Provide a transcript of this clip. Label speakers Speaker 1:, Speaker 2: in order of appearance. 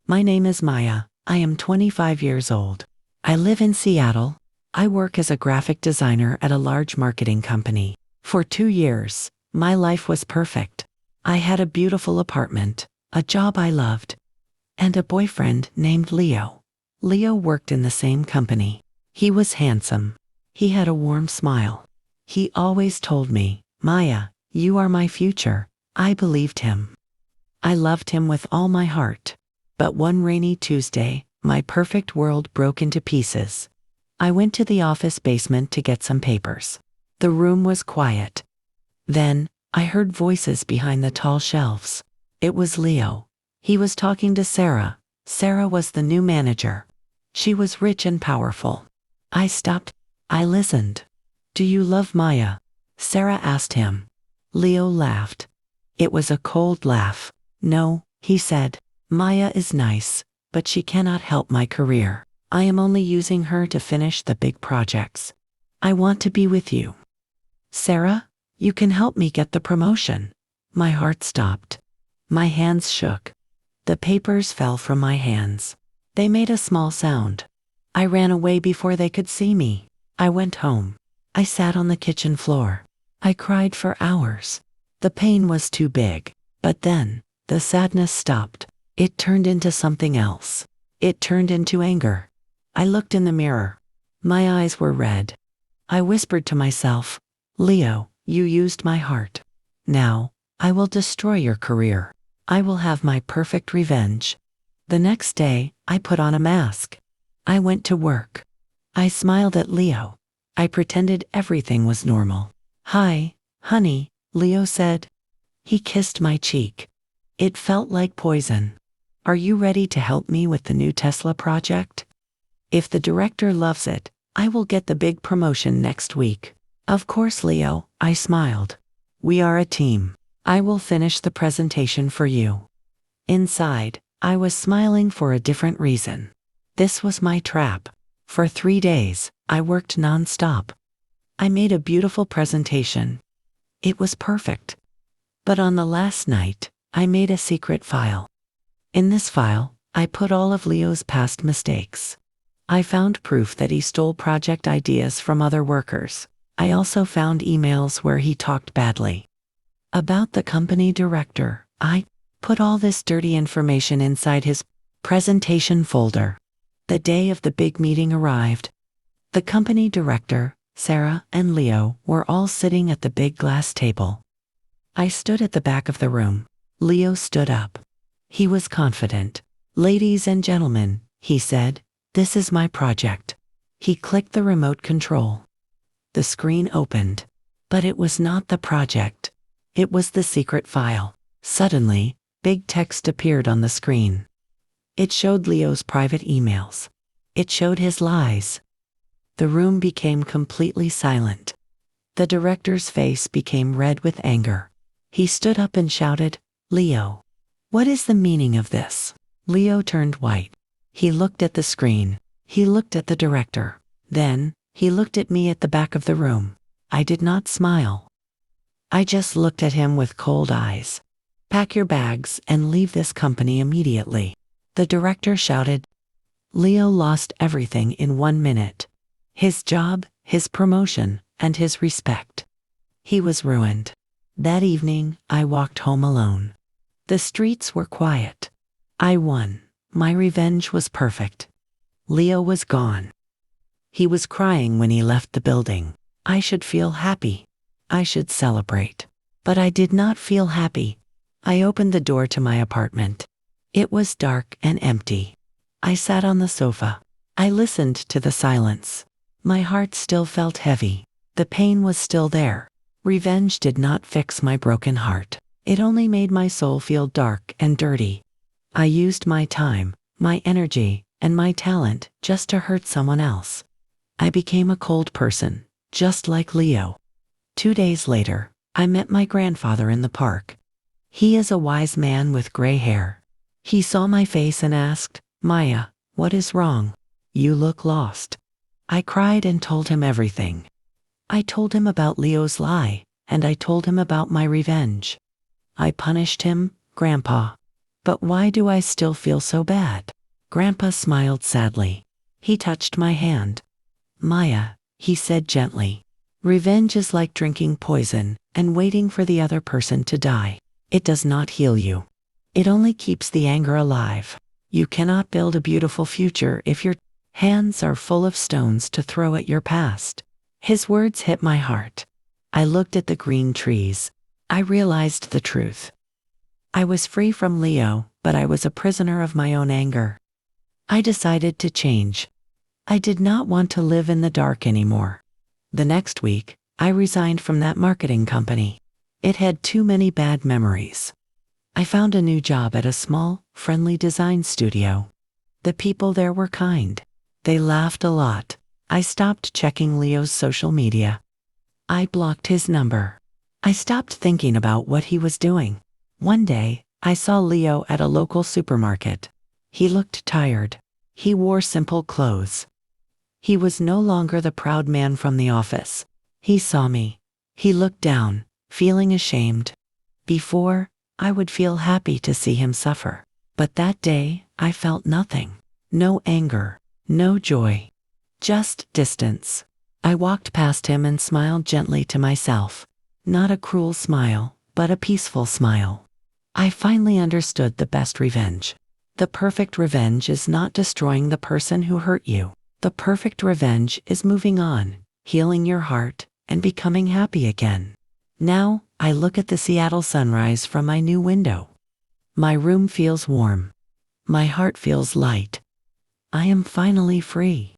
Speaker 1: My name is Maya. I am 25 years old. I live in Seattle. I work as a graphic designer at a large marketing company. For 2 years, my life was perfect. I had a beautiful apartment, a job I loved, and a boyfriend named Leo. Leo worked in the same company. He was handsome. He had a warm smile. He always told me, "Maya, you are my future." I believed him. I loved him with all my heart. But one rainy Tuesday, my perfect world broke into pieces. I went to the office basement to get some papers. The room was quiet. Then, I heard voices behind the tall shelves. It was Leo. He was talking to Sarah. Sarah was the new manager. She was rich and powerful. I stopped. I listened. "Do you love Maya?" Sarah asked him. Leo laughed. It was a cold laugh. "No," he said. "Maya is nice, but she cannot help my career. I am only using her to finish the big projects. I want to be with you. Sarah, you can help me get the promotion." My heart stopped. My hands shook. The papers fell from my hands. They made a small sound. I ran away before they could see me. I went home. I sat on the kitchen floor. I cried for hours. The pain was too big. But then, the sadness stopped. It turned into something else. It turned into anger. I looked in the mirror. My eyes were red. I whispered to myself, "Leo, you used my heart. Now, I will destroy your career. I will have my perfect revenge." The next day, I put on a mask. I went to work. I smiled at Leo. I pretended everything was normal. "Hi, honey," Leo said. He kissed my cheek. It felt like poison. "Are you ready to help me with the new Tesla project? If the director loves it, I will get the big promotion next week." "Of course, Leo," I smiled. "We are a team. I will finish the presentation for you." Inside, I was smiling for a different reason. This was my trap. For 3 days, I worked non-stop. I made a beautiful presentation. It was perfect. But on the last night, I made a secret file. In this file, I put all of Leo's past mistakes. I found proof that he stole project ideas from other workers. I also found emails where he talked badly about the company director. I put all this dirty information inside his presentation folder. The day of the big meeting arrived. The company director, Sarah, and Leo were all sitting at the big glass table. I stood at the back of the room. Leo stood up. He was confident. "Ladies and gentlemen," he said, "this is my project." He clicked the remote control. The screen opened. But it was not the project. It was the secret file. Suddenly, big text appeared on the screen. It showed Leo's private emails. It showed his lies. The room became completely silent. The director's face became red with anger. He stood up and shouted, "Leo, what is the meaning of this?" Leo turned white. He looked at the screen. He looked at the director. Then, he looked at me at the back of the room. I did not smile. I just looked at him with cold eyes. "Pack your bags and leave this company immediately." The director shouted. Leo lost everything in 1 minute. His job, his promotion, and his respect. He was ruined. That evening, I walked home alone. The streets were quiet. I won. My revenge was perfect. Leo was gone. He was crying when he left the building. I should feel happy. I should celebrate. But I did not feel happy. I opened the door to my apartment. It was dark and empty. I sat on the sofa. I listened to the silence. My heart still felt heavy. The pain was still there. Revenge did not fix my broken heart. It only made my soul feel dark and dirty. I used my time, my energy, and my talent just to hurt someone else. I became a cold person, just like Leo. 2 days later, I met my grandfather in the park. He is a wise man with gray hair. He saw my face and asked, "Maya, what is wrong? You look lost." I cried and told him everything. I told him about Leo's lie, and I told him about my revenge. I punished him, Grandpa. But why do I still feel so bad? Grandpa smiled sadly. He touched my hand. Maya, he said gently, revenge is like drinking poison and waiting for the other person to die. It does not heal you. It only keeps the anger alive. You cannot build a beautiful future if your hands are full of stones to throw at your past. His words hit my heart. I looked at the green trees. I realized the truth. I was free from Leo, but I was a prisoner of my own anger. I decided to change. I did not want to live in the dark anymore. The next week, I resigned from that marketing company. It had too many bad memories. I found a new job at a small, friendly design studio. The people there were kind. They laughed a lot. I stopped checking Leo's social media. I blocked his number. I stopped thinking about what he was doing. One day, I saw Leo at a local supermarket. He looked tired. He wore simple clothes. He was no longer the proud man from the office. He saw me. He looked down, feeling ashamed. Before, I would feel happy to see him suffer. But that day, I felt nothing. No anger, no joy. Just distance. I walked past him and smiled gently to myself. Not a cruel smile, but a peaceful smile. I finally understood the best revenge. The perfect revenge is not destroying the person who hurt you. The perfect revenge is moving on, healing your heart, and becoming happy again. Now, I look at the Seattle sunrise from my new window. My room feels warm. My heart feels light. I am finally free.